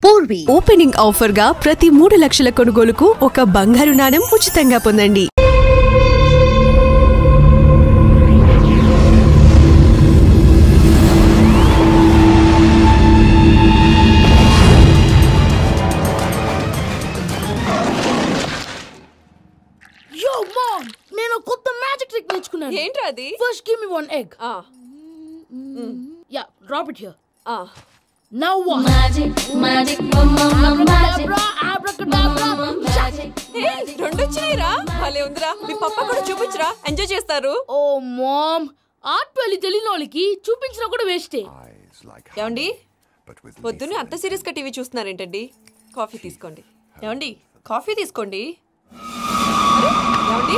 Purvi opening offer గా ప్రతి 3 లక్షల కొనుగోలుకు ఒక బంగారు నాణెం ఉచితంగా పొందండి. Yo mom, నేను కొత్త మ్యాజిక్ ట్రిక్ నేర్చుకున్నాను. ఏంట్రా అది? First give me one egg. Yeah, drop it here. Now what? Magic, mama, magic. Abracadabra. రెండు వచ్చినాయిరా. భలే ఉందిరా. మీ పప్ప కూడా చూపించరా, ఎంజాయ్ చేస్తారు. Oh mom, ఆర్ట్ పెళ్లి తెలియని వాళ్ళకి చూపించినా కూడా వేస్టే. ఏమండి, పొద్దున్నే అంత సీరియస్ గా టీవీ చూస్తున్నారేంటండి? కాఫీ తీసుకోండి. ఏమండి, కాఫీ తీసుకోండి. ఏమండి?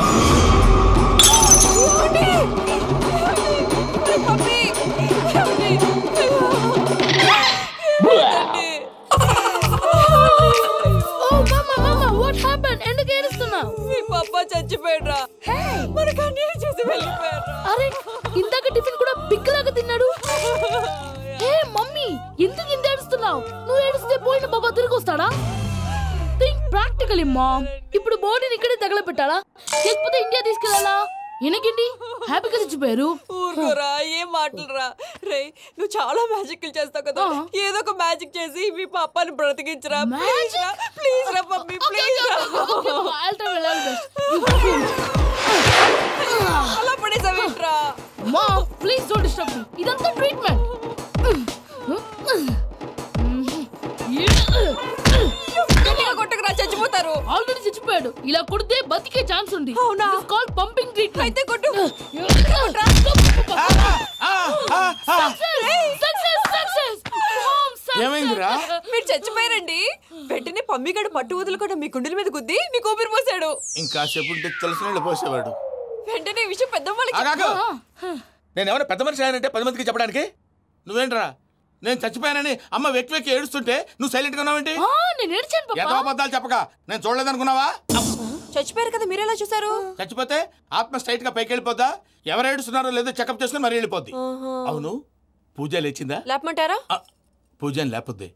ఎందుకు ఏడుస్తున్నావు? మీ పప్ప చచ్చిపోయాడ్రా. మనకు అన్యాయం చేసి వెళ్ళిపోయాడ్రా. అరే, ఇందాక టిఫిన్ కూడా పిక్కలాగా తిన్నాడు. హే మమ్మీ, ఎందుకు ఇంత ఏడుస్తున్నావు? నువ్వు ఏడిస్తే పోయిన బాబా తిరిగి వస్తాడా? Think practically mom. ఇప్పుడు బాడీని ఇక్కడే తగలబెట్టాలా లేకపోతే ఇండియా తీసుకెళ్ళాలా? ఎనకండి హ్యాపీగా చచ్చిపోయారు. ఊరుకోరా, ఏం మాటలురా. రే, నువ్వు చాలా మ్యాజిక్లు చేస్తావు కదా, ఏదో ఒక మ్యాజిక్ చేసి మీ పాపాని బ్రతికించరా. ప్లీజ్ రా మమ్మీ, ప్లీజ్ రా. అలా పడేసావేంట్రా? Mom please don't disturb me. ఇదంతా ట్రీట్మెంట్. కొట్టకరా, చచ్చిపోతారు. ఆల్రెడీ చచ్చిపోయాడు. ఇలా కొడితే బతికే ఛాన్స్ ఉంది. అవునా? This called pumping treatment. అయితే కొట్టు. ఏమైందిరా? మీరు చచ్చిపోయారండి. వెంటనే పమ్మిగాడు పట్టు వదులుకుండా మీ గుండెల మీద గుద్ది మీకు ఊపిరి పోసాడు. ఇంకా చెప్పుంటే తెలిసిన పోసేవాడు. వెంటనే ఈ విషయం పెద్ద నేను ఎవరైనా పెద్ద మనిషి అయ్యానంటే 10 మందికి చెప్పడానికి. నువ్వేంట్రా, నేను చచ్చిపోయానని అమ్మ వెక్కి వెక్కి ఏడుస్తుంటే నువ్వు సైలెంట్ గా ఉన్నావేంటి? నేను ఏడ్చాను పాపా. ఎంతో అబద్ధాలు చెప్పక నేను చూడలేదనుకున్నావా? చచ్చిపోయారు కదా, మీరెలా చూసారు? చచ్చిపోతే ఆత్మ స్ట్రైట్ గా పైకి వెళ్ళిపోద్దా? ఎవరు ఏడుస్తున్నారో లేదో చెకప్ చేసుకుని మరీ వెళ్ళిపోద్ది. అవును, పూజ లేచిందా? లేపమంటారా? పూజ అని లేకపోద్ది.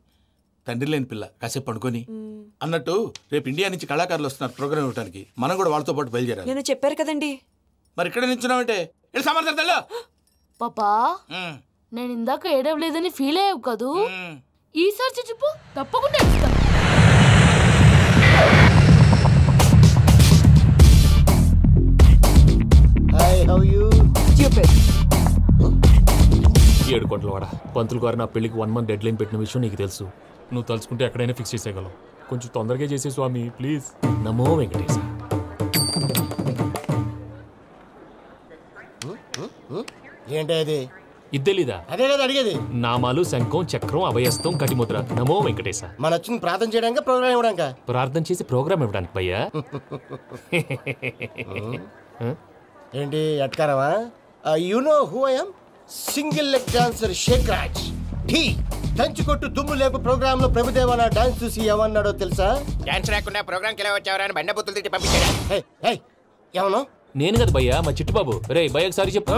తండ్రి లేని పిల్ల కాసేపు పడుకొని. అన్నట్టు రేపు ఇండియా నుంచి కళాకారులు వస్తున్నారు ప్రోగ్రామ్ ఇవ్వడానికి. మనం కూడా వాళ్ళతో పాటు బయలుదేరాలి. నేను చెప్పారు కదండి. మరి ఇక్కడ నిల్చున్నావంటే సమాధానం. పాపా, నేను ఇందాక ఏడవలేదని ఫీల్ అయ్యావు కదూ? ఈసారి చచ్చిపో, తప్పకుండా ఏడుస్తా. ఏడు కోట్ల వాడ పంతులు గారు నా పెళ్లికి 1 month డెడ్ లైన్ పెట్టిన విషయం నీకు తెలుసు. నువ్వు తలుచుకుంటే ఎక్కడైనా ఫిక్స్ చేసేయగలవు. కొంచెం తొందరగా చేసే స్వామి ప్లీజ్. నమో వెంకటేశ. ఏంటి అది? ఇద్దెలీదా? అదే కదా అడిగేది. నామాలు, శంఖం, చక్రం, అభయస్తం, కటిముద్ర. నమో వెంకటేశ. మన వచ్చింది ప్రార్థన చేయడానికి, ప్రోగ్రామ్ ఇవ్వడానికి. ప్రార్థన చేసి ప్రోగ్రామ్ ఇవ్వడానికి భయ్యా. ఏంటి అట్కారమా? You know who I am? Single leg dancer Shake Raj. ఢీ దంచి కొట్టు దుమ్ము లేపు ప్రోగ్రామ్ లో ప్రభుదేవ నా డాన్స్ చూసి ఏమన్నాడో తెలుసా? డాన్స్ రాకుండా ప్రోగ్రామ్ కి ఎలా వచ్చావరా అని బండ బుద్ధులు తిట్టి పంపించాడు. ఏమన్నా? నేను కదా భయ్యా, మా చిట్టుబాబు. రే భయ్య ఒకసారి చెప్పు.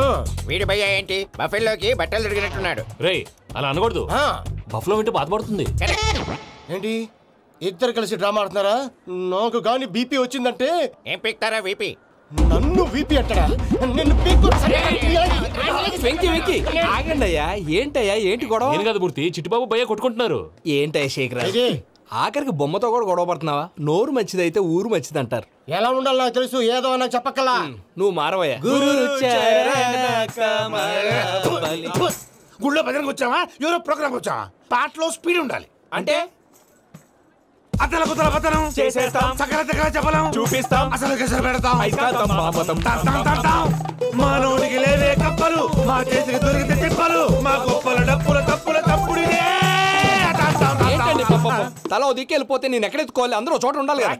వీడి భయ్య ఏంటి బఫెల్లోకి బట్టలు తిరిగినట్టున్నాడు. రే అలా అనకూడదు. బఫ్లో వింటే బాధపడుతుంది. ఏంటి ఇద్దరు కలిసి డ్రామా ఆడుతున్నారా? నాకు గాని బీపీ వచ్చిందంటే ఏం పీక్తారా వీపీ? నన్ను వీపీ అంటాడా? నిన్ను ఆగండి అయ్యా. ఏంటయ్యా, ఏంటి గొడవ? నేను కదా మూర్తి, చిట్టుబాబు భయ్య కొట్టుకుంటున్నారు. ఏంటయ్యా శేఖరా, ఆఖరికి బొమ్మతో కూడా గొడవ పడుతున్నావా? నోరు మంచిదైతే ఊరు మంచిది అంటారు. ఎలా ఉండాలి నాకు తెలుసు, ఏదో నాకు చెప్పక్కలా. నువ్వు మారవయ్యా. గుళ్ళో భజనకు వచ్చావా, ఎవరో ప్రోగ్రామ్ వచ్చావా? పాటలో స్పీడ్ ఉండాలి. అంటే అతల కుతల పతనం చేసేస్తాం, సకల దగ్గర చెప్పలేం, చూపిస్తాం, అసలు గసలు పెడతాం. తంతాం. మా నోటికి లేవే కప్పలు, మా చేతికి దొరికితే తిప్పలు, మా గొప్పల డప్పుల తప్పుల తప్పుడిదే. తల దిక్కి వెళ్ళిపోతే నేను ఎక్కడ ఎత్తుకోవాలి? అందరూ చోట ఉండాలి కదా.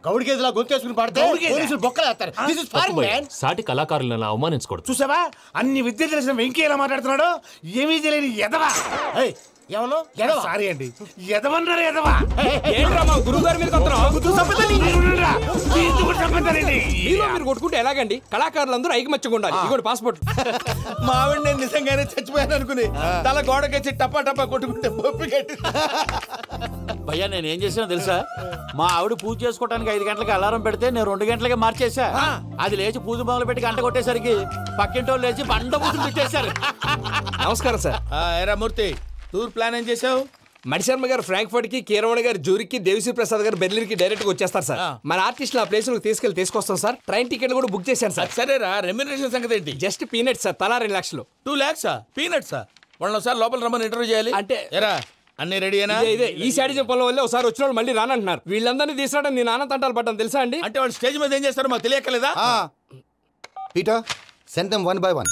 గౌడి గేదెలా గొంతేసుకుని పాడితే పోలీసులు బొక్కలేస్తారు. This is foreign man. సాటి కళాకారులను అవమానించకూడదు. చూసావా, అన్ని విద్య తెలిసిన వెంకీ ఎలా మాట్లాడుతున్నాడు? ఏమీ తెలియని ఎదవా. ఏమను సారీ అండి ఎదవన్నారు ఎదవా ఏంట్రా మా గురువు గారి మీద మీరు కొట్టుకుంటే ఎలాగండి? కళాకారులందరూ ఐకమత్యంగా ఉండాలి. ఇదిగోండి పాస్పోర్ట్. మా ఆవిడ నేను నిజంగానే చచ్చిపోయాను అనుకుని తల గోడకొచ్చి టపా టపా కొట్టుకుంటే బొప్పి కట్టి. భయ్యా నేను ఏం చేసానో తెలుసా? మా ఆవిడ పూజ చేసుకోవడానికి 5 గంటలకి అలారం పెడితే నేను 2 గంటలకే మార్చేసా. అది లేచి పూజ మొదలు పెట్టి గంట కొట్టేసరికి పక్కింటి వాళ్ళు లేచి బండ పూజలు పెట్టేశారు. నమస్కారం సార్. ఏరా మూర్తి, టూర్ ప్లాన్ ఏం చేసావు? మణిశర్మ గారు ఫ్రాంక్ఫర్ట్ కి, కీరవాణి గారు జూరిక్ కి, దేవిశ్రీ ప్రసాద్ గారు బెర్లిన్ కి డైరెక్ట్ గా వచ్చేస్తారు సార్. మన ఆర్టిస్ట్ ఆ ప్లేస్ తీసుకొస్తాం సార్. ట్రైన్ టికెట్ కూడా బుక్ చేశాను సార్. సరేరా, రెమ్యూనరేషన్ సంగతి ఏంటి? జస్ట్ పీనట్స్ సార్, తలా 2 లక్షలు. 2 lakhs పీనట్సా? వాళ్ళని ఒకసారి లోపల రమ్మని ఇంటర్వ్యూ చేయాలి. అంటే ఎరా అన్ని రెడీయేనా? ఇదే ఈ శాడీ చెప్పడం వల్ల ఒకసారి వచ్చిన వాళ్ళు మళ్ళీ రానంటున్నారు. వీళ్ళందరినీ తీసుకురావడం నేను నాన్న తంటాలు పడ్డాను తెలుసా అండి? అంటే వాళ్ళు స్టేజ్ మీద ఏం చేస్తారో మాకు తెలియక్కలేదా? Peter send them 1 by 1.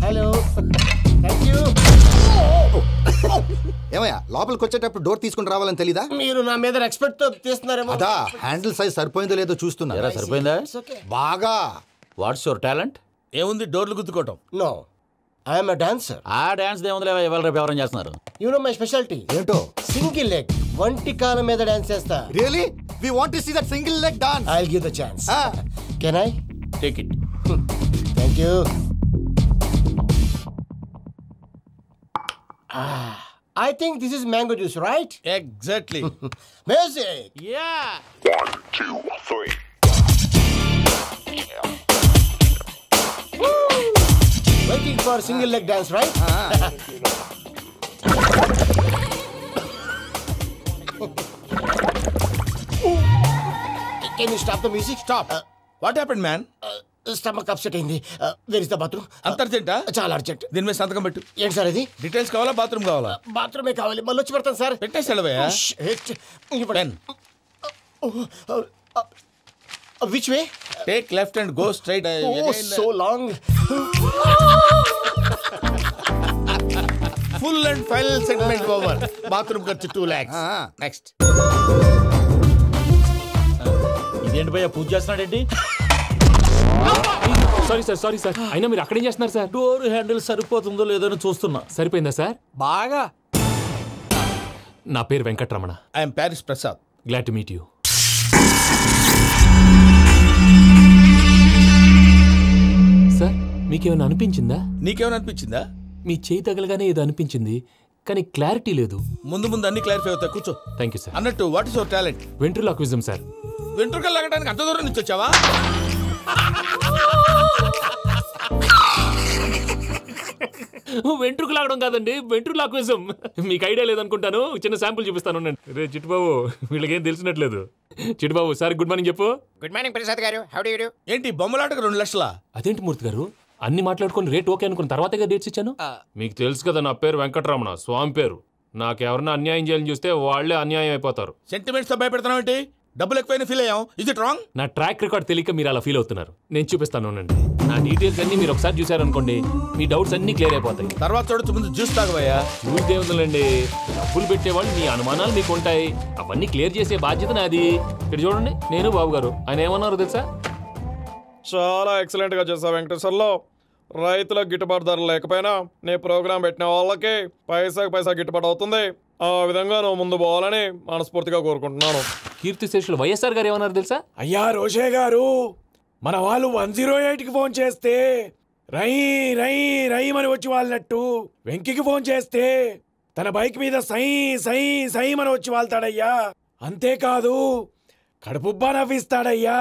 Hello, thank you. ఏమయ్యా లోపలికి వచ్చేటప్పుడు డోర్ తీసుకుని రావాలని తెలీదా? మీరు నా మీద ఎక్స్పెక్ట్ తో తీస్తున్నారేమో. అదా హ్యాండిల్ సైజ్ సరిపోయిందో లేదో చూస్తున్నా. సరిపోయిందా? బాగా. What's your talent? ఏముంది, డోర్లు గుద్దుకోవటం. No, I'm a dancer. ఆ డాన్స్ దేవుందిలే, ఇవాళ రేపు ఎవరైనా చేస్తున్నారు. యు నో మై స్పెషాలిటీ ఏంటో? సింగిల్ లెగ్, వంటి కాలం మీద డాన్స్ చేస్తా. Really we want to see that single leg dance. I will give the chance. Can I take it? Thank you. I think this is mango juice, right? Exactly. Music. Yeah. 1, 2, 3. Waiting for single leg dance, right? Can you stop the music? Stop. What happened, man? Stomach upset అయింది. Where is the bathroom? అంత అర్జెంటా? చాలా urgent. దీని మీద సంతకం పెట్టు. ఏంటి sir ఇది? డీటెయిల్స్ కావాలా, బాత్రూమ్ కావాలా? బాత్రూమే కావాలి. మళ్ళీ వచ్చి పెడతాను సార్. పెట్టేసి వెళ్ళవయ్యా. Which way? Take left and go straight. So long. Full and final segment over. Bathroom ఖర్చు 2 lakhs. నెక్స్ట్. ఇదేంటి భయ్యా పూజ చేస్తున్నాడేంటి? సారీ సార్ అయినా మీరు అక్కడేం చేస్తున్నారు సార్? డోర్ హ్యాండిల్ సరిపోతుందో లేదో చూస్తున్నా. సరిపోయిందా సార్? బాగా. నా పేరు Venkataramana. I'm Paris Prasad. Glad to meet you. Sir మీకేమైనా అనిపించిందా? నీకేమైనా అనిపించిందా? మీ చేయి తగలగానే ఏదో అనిపించింది, కానీ క్లారిటీ లేదు. ముందు అన్ని క్లారిఫై అవుతాయి, కూర్చో. Thank you sir. అన్నట్టు what is your talent? Ventriloquism sir. వెంట్రుకలు లాగడానికి అంత దూరం నుంచి వచ్చావా? వెంట్రుకు లాగడం కాదండి, వెంట్రులాక్విజం. మీకు ఐడియా లేదనుకుంటాను, చిన్న శాంపుల్ చూపిస్తాను. రే చిట్టుబాబు, వీళ్ళకేం తెలిసినట్లేదు. చిట్టుబాబు సార్ గుడ్ మార్నింగ్ చెప్పు. Good morning Prasad garu. How do you do? ఏంటి బొమ్మలాటకు 2 లక్షలా? అదేంటి మూర్తి గారు, అన్ని మాట్లాడుకుని రేట్ ఓకే అనుకున్న తర్వాతగా డేట్స్ ఇచ్చాను. మీకు తెలుసు కదా నా పేరు వెంకటరమణ, స్వామి పేరు. నాకెవరన్నా అన్యాయం చేయాలని చూస్తే వాళ్లే అన్యాయం అయిపోతారు. సెంటిమెంట్స్ తో భయపెడతావు ఏంటి? డబ్బులు ఎక్కువైనా ఫీల్ అయ్యాం. Is it wrong? నా ట్రాక్ రికార్డ్ తెలియక మీరు అలా ఫీల్ అవుతున్నారు. నేను చూపిస్తాను. నా డీటెయిల్స్ అన్ని మీరు ఒకసారి చూసారనుకోండి, మీ డౌట్స్ అన్ని క్లియర్ అయిపోతాయి. తర్వాత చూడొచ్చు, ముందు జ్యూస్ తాగవయ్యా. జ్యూస్ దేవుందండి, డబ్బులు పెట్టేవాళ్ళు మీ అనుమానాలు మీకు ఉంటాయి, అవన్నీ క్లియర్ చేసే బాధ్యత నాది. ఇక్కడ చూడండి, నేను బాబు గారు. ఆయన ఏమన్నారు తెలుసా? చాలా ఎక్సలెంట్ గా చేసావు వెంకటేశ్వర్లో. రైతులకు గిట్టుబాటు ధర లేకపోయినా నీ ప్రోగ్రాం పెట్టిన వాళ్ళకి పైసాకి పైసా గిట్టుబాటు అవుతుంది. ఆ విధంగా నువ్వు ముందు పోవాలని మనస్ఫూర్తిగా కోరుకుంటున్నాను. కీర్తిశేషులు వైఎస్ఆర్ గారు ఏమన్నారు తెలుసా? అయ్యా రోషే గారు, మన వాళ్ళు 108కి ఫోన్ చేస్తే రై రై రై అని వచ్చి వాళ్ళనట్టు, వెంకికి ఫోన్ చేస్తే తన బైక్ మీద సై సై సై అని వచ్చి వాళ్తాడయ్యా. అంతేకాదు కడుపుబ్బా నవ్విస్తాడయ్యా.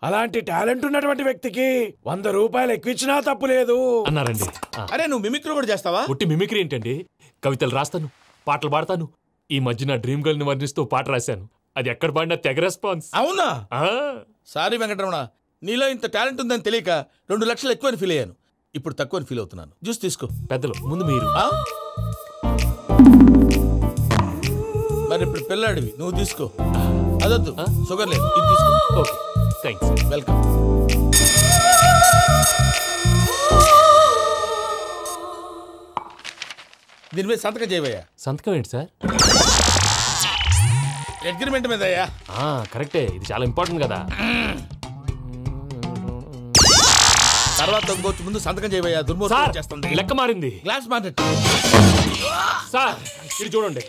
అలాంటి టాలెంట్ ఉన్నటువంటి వ్యక్తికి 100 రూపాయలు ఎక్కువిచ్చినా తప్పు లేదు అన్నారండి. అరే నువ్వు మిమిక్రీ కూడా చేస్తావా? ఉట్టి మిమిక్రీ ఏంటండి, కవితలు రాస్తాను, పాటలు పాడతాను. ఈ మధ్య నా డ్రీమ్ గర్ల్ ని వర్ణిస్తూ పాట రాశాను, అది ఎక్కడ పాడినా తెగ రెస్పాన్స్. అవునా? సారీ వెంకటరమణ, నీలో ఇంత టాలెంట్ ఉందని తెలియక 2 లక్షలు ఎక్కువని ఫీల్ అయ్యాను. ఇప్పుడు తక్కువని ఫీల్ అవుతున్నాను. జ్యూస్ తీసుకో. పెద్దలు ముందు మీరు. మరి ఇప్పుడు పిల్లాడివి, నువ్వు తీసుకో. అదొద్దు, షుగర్ లేదు, ఇది తీసుకో. Okay thanks, welcome. దీని మీద సంతకం చేయవయ్యా. సంతకం ఏంటి సార్? అగ్రిమెంట్ మీద అయ్యా. కరెక్టే, ఇది చాలా ఇంపార్టెంట్ కదా. తర్వాత ఇంకొచ్చి ముందు సంతకం చేయబోయా దుర్మోహం చేస్తుంది. లెక్క మారింది. గ్లాస్ మారినట్టు. సార్ ఇది చూడండి,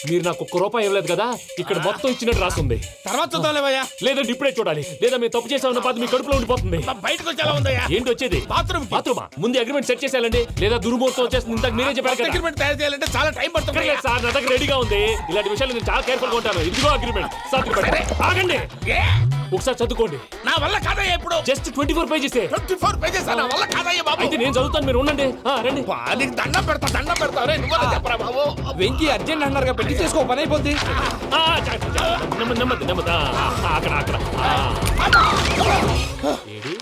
మీరు నాకు ₹1 ఇవ్వలేదు కదా, ఇక్కడ మొత్తం ఇచ్చినట్టు రాస్తుంది. తర్వాత చూద్దాంలేవయ్యా. లేదంటే ఇప్పుడే చూడాలి, లేదా మీరు తప్పు చేసామన్న బాధ మీ కడుపులో ఉండిపోతుంది. బయటకు వచ్చి ఎలా ఉందయ్యా? ఏంటి వచ్చేది? బాత్రూమా? ముందు అగ్రిమెంట్ సెట్ చేసేయాలండి, లేదా దుర్మూర్తం వచ్చేస్తుంది. ఇంతకు మీరే చెప్పారు కదా అగ్రిమెంట్ తయారు చేయాలంటే చాలా టైం పడుతుంది సార్. నా దగ్గర రెడీగా ఉంది. ఇలాంటి విషయాలు నేను చాలా కేర్ఫుల్ గా ఉంటాను. ఇదిగో అగ్రిమెంట్. ఆగండి, ఒకసారి చదువుకోండి. నా వల్ల కాదయ్యా. ఇప్పుడు జస్ట్ 24 పేజెస్. 24 పేజెస్ నా వల్ల కాదయ్యా బాబు. అయితే నేను చదువుతాను, మీరు ఉండండి. రండి. నీకు దండం పెడతా. నువ్వు చెప్పరా బాబు. వెంకీ అర్జెంట్ అన్నారు పెట్టి చేసుకో, పని అయిపోద్ది. నెమ్మది. అక్కడ ఏడు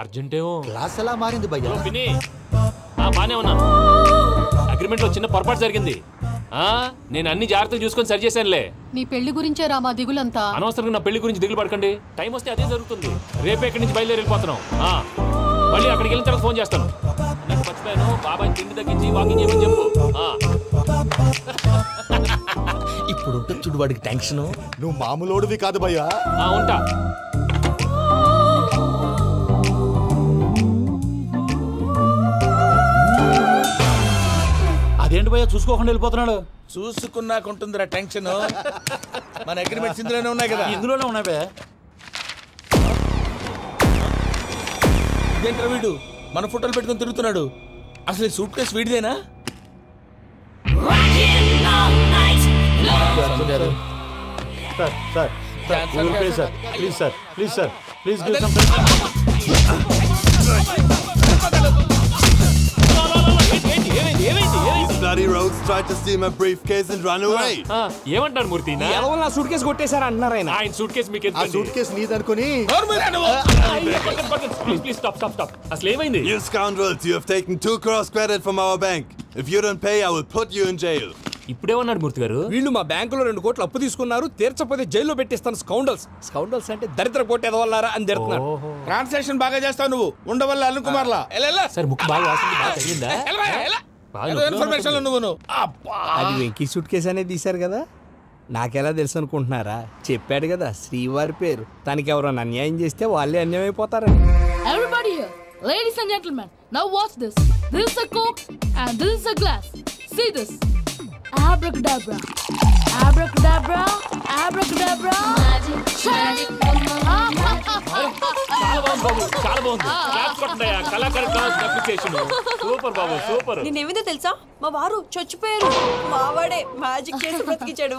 అర్జెంటేమో. క్లాస్ ఎలా మారింది భయ్యా? బానే ఉన్నాను. అగ్రిమెంట్ లో చిన్న పొరపాటు జరిగింది. నేను అన్ని జాగ్రత్తలు చూసుకొని సరి చేశానులే. నీ పెళ్లి గురించే రామా దిగులంతా. అనవసరంగా నా పెళ్లి గురించి దిగులు పడకండి. టైం వస్తే అదే జరుగుతుంది. రేపే ఇక్కడి నుంచి బయలుదేరి వెళ్ళిపోతున్నాం. మళ్ళీ అక్కడికి వెళ్ళిన తర్వాత ఫోన్ చేస్తాను. నాకు మర్చిపోయాను, బాబాయ్ తిండి తగ్గించి వాకింగ్ చేయమని చెప్పు. ఇప్పుడు ఉంటుంది చూడు వాడికి టెన్షన్. నువ్వు మామూలోడివి కాదు భయ్యా. ఉంటా. అదేంటి భయ్యా చూసుకోకుండా వెళ్ళిపోతున్నాడు? చూసుకున్నాకుంటుందిరా టెన్షన్. మన అగ్రిమెంట్స్ ఇందులోనే ఉన్నాయి కదా. ఇందులోనే ఉన్నాయి భయ్యా. ఇదేంట్రా వీడు మన ఫోటోలు పెట్టుకుని తిరుగుతున్నాడు? అసలు సూట్ కేసు వీడిదేనా? Bloody rogues tried to steal my briefcase and run away. ఏమంటారు మూర్తి? నా సూట్ కేసు కొట్టేశారా అన్నారు ఆయన. ఆయన సూట్ కేసు మీకు ఆ సూట్ కేసు నీదనుకుని. Please stop. అసలు ఏమైంది? You scoundrels, you have taken 2 crores credit from our bank. If you don't pay, I will put you in jail. ఇప్పుడేమన్నాడు మూర్తి గారు? వీళ్ళు మా బ్యాంకులో 2 కోట్లు అప్పు తీసుకున్నారు, తీర్చపోతే జైల్లో పెట్టిస్తాను. స్కౌండల్స్ అంటే దరిద్ర కోట ఎదవల్లారా అని తిడుతున్నారు. ట్రాన్సాక్షన్ బాగా చేస్తావు నువ్వు. ఉండవల్ల అరుణ్ కుమార్ లా. సార్ ముక్కు బాగా వాసింది, బాగా తగిలిందా? ఇన్ఫర్మేషన్ నువ్వు. అది వెంకీ సూట్ కేసు అనేది తీశారు కదా, నాకెలా తెలుసు అనుకుంటున్నారా? చెప్పాడు కదా శ్రీవారి పేరు. తనకి ఎవరైనా అన్యాయం చేస్తే వాళ్ళే అన్యాయం అయిపోతారని. Everybody here, ladies and gentlemen, now watch this. This is a Coke and this is a glass. See this. Abracadabra. Abracadabra. Abracadabra. Magic. చాలా బాగుంది. క్లాప్స్ కొట్టండి. కళాకారు క్లాస్ అప్లికేషన్ సూపర్ బాబు, సూపర్. నేనేమిందో తెలుసా, మా వారు చచ్చిపోయారు. మావాడే మ్యాజిక్ చేసి బ్రతికించాడు.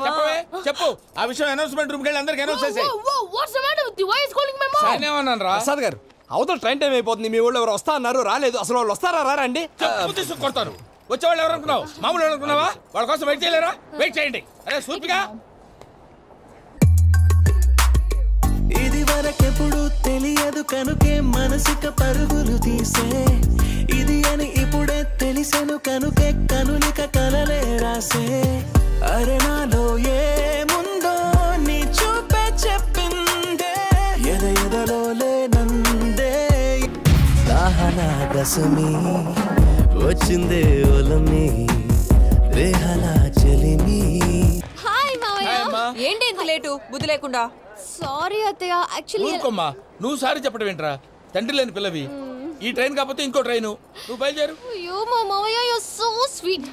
చెప్పు ఆ విషయం. అనౌన్స్మెంట్ రూమ్ కి వెళ్ళి అందరికి అనౌన్స్ చేసేయ్. What's the matter with you? Why is calling my mom? నేనేమన్నాను రా? ప్రసాద్ గారు, అవతల ట్రైన్ టైం అయిపోతుంది. మీ ఊళ్ళో ఎవరు వస్తా అన్నారు, రాలేదు. అసలు వాళ్ళు వస్తారా రారండి? తీసుకు కొడతారు. వచ్చేవాళ్ళు ఎవరు అనుకున్నావు? మామూలు అనుకున్నావా? వాళ్ళ కోసం వెయిట్ చేయలేరా? వెయిట్ చేయండి. అరే సూపిగా. ఇది వరకెప్పుడు తెలియదు కనుకే మనసిక పరుగులు తీసే, ఇది అని ఇప్పుడే తెలిసెను కనుకే కనులిక కలలే రాసే. అరే నాలో ఏముందో నీ చూపే చెప్పిందే, ఎదలో లేనందే. దాహనా గసమి వచ్చిందే ఒలమి, రేహలా చెలిమి. హాయ్ మావయ్య. ఏంటి ఇంత లేటు? బుద్ధి లేకుండా. సారీ అత్తయ్య, యాక్చువల్లీ. ఊరుకోమ్మా, నువ్వు సారీ చెప్పడం ఏంట్రా? తండ్రి లేని పిల్లవి. ఈ ట్రైన్ కాకపోతే ఇంకో ట్రైన్. నువ్వు బయలుదేరు. అయ్యో మా మావయ్య, you are so sweet.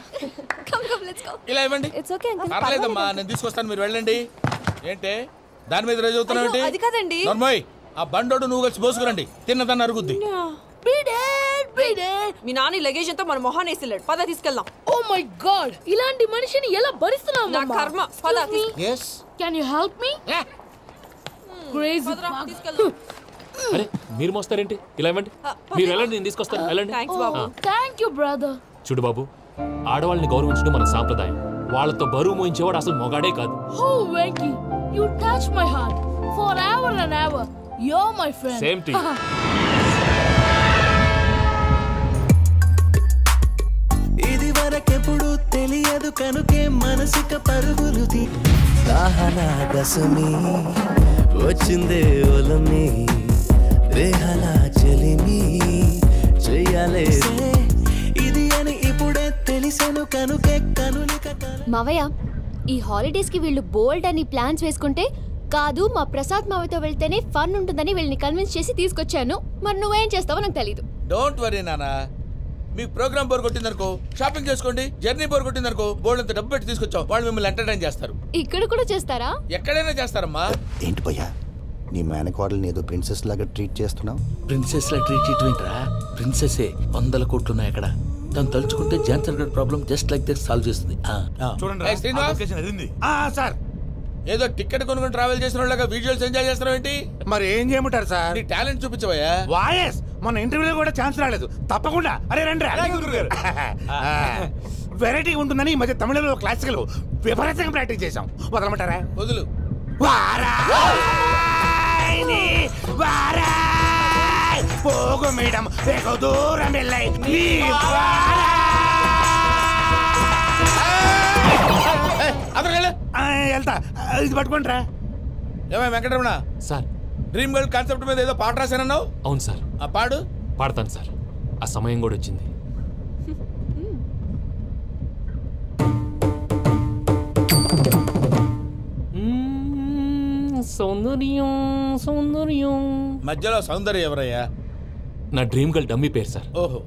Come let's go. ఇలా ఇవ్వండి. It's okay uncle. పర్లేదమ్మా, నేను తీసుకొస్తాను, మీరు వెళ్ళండి. ఏంటే దాని మీద రోజు అవుతున్నావు ఏంటి? అది కాదండి. నర్మోయ్, ఆ బండోడు నువ్వు కలిసి పోసుకురండి. తిన్నదాన్ని అరుగుద్ది. మీ నాని లగేజ్ అంతా మన మొహాన్ని వేసిల్లాడు. పద తీసుకెళ్దాం. Oh my God! ఇలాంటి మనిషిని ఎలా భరిస్తున్నావు? నా కర్మ. పద. Yes. Can you help me? Crazy. అరే మీరు మోస్తారేంటి? ఇలా ఇవ్వండి. మీరు వెళ్ళండి, నేను తీసుకొస్తాను. వెళ్ళండి. Thank you, brother. చూడు బాబు, ఆడవాళ్ళని గౌరవించడం మన సాంప్రదాయం. వాళ్ళతో బరువు మోయించేవాడు అసలు మొగాడే కాదు. Oh, Venky, you touch my heart forever and ever. You're my friend. Same to you. ఇది వరకెప్పుడు తెలియదు కనుకే మనసిక పరుగులు తీ. దాహనా గసమి వచ్చిందే ఒలమి, రేహలా చెలిమి చెయ్యాలే. ఇది అని ఇప్పుడే తెలిసెను కనుకే కనులిక. మావయ్య, ఈ హాలిడేస్ కి వీళ్ళు బోల్డ్ అని ప్లాన్స్ వేసుకుంటే కాదు, మా ప్రసాద్ మావయ్యతో వెళ్తేనే ఫన్ ఉంటుందని వీళ్ళని కన్విన్స్ చేసి తీసుకొచ్చాను. మరి నువ్వేం చేస్తావో నాకు తెలీదు. డోంట్ వరీ నానా. మీకు ప్రోగ్రామ్ బోర్ కొట్టిందనుకో షాపింగ్ చేసుకోండి. జర్నీ బోర్ కొట్టిందనుకో బోర్డు డబ్బు పెట్టి తీసుకొచ్చాం. వాళ్ళు మిమ్మల్ని ఎంటర్టైన్ చేస్తారు. ఇక్కడ కూడా చేస్తారా? ఎక్కడైనా చేస్తారమ్మా. ఏంటి భయ్యా నీ మేనకోడల్ని ఏదో ప్రిన్సెస్ లాగా ట్రీట్ చేస్తున్నావు? ప్రిన్సెస్ లా ట్రీట్ చేయటం ఏంట్రా? ప్రిన్సెసే 100 కోట్లు ఉన్నాయి అక్కడ. తను తలుచుకుంటే జాన్సన్ గడ్ problem just like that solve చేస్తుంది. చూడండి సార్, ఏదో టికెట్ కొనుక్కొని ట్రావెల్ చేసిన వాళ్ళగా వీడియోస్ ఎంజాయ్ చేస్తున్నావు ఏంటి? మరి ఏం చేయమంటారు సార్? నీ టాలెంట్ చూపించవయ్యా. వాయస్ మన ఇంటర్వ్యూలో కూడా ఛాన్స్ రాలేదు. తప్పకుండా అరే రండి. వెరైటీ ఉంటుందని ఈ మధ్య తమిళంలో క్లాసికల్ విపరీతంగా ప్రాక్టీస్ చేసాం. వదలమంటారా? వదులు. పోగు మేడం దూరం వెళ్ళాయి. వెళ్తా, ఇది పట్టుకుంటారా? ఏమై Venkataramana sir, dream girl concept మీద ఏదో పాట రాశానన్నావు. అవును సార్. ఆ పాడు. పాడతాను సార్. ఆ సమయం కూడా వచ్చింది. సౌందర్యం సౌందర్యం. మధ్యలో సౌందర్యం ఎవరయ్యా? నా డ్రీమ్ గర్ల్ డమ్మీ పేరు సార్. ఓహో.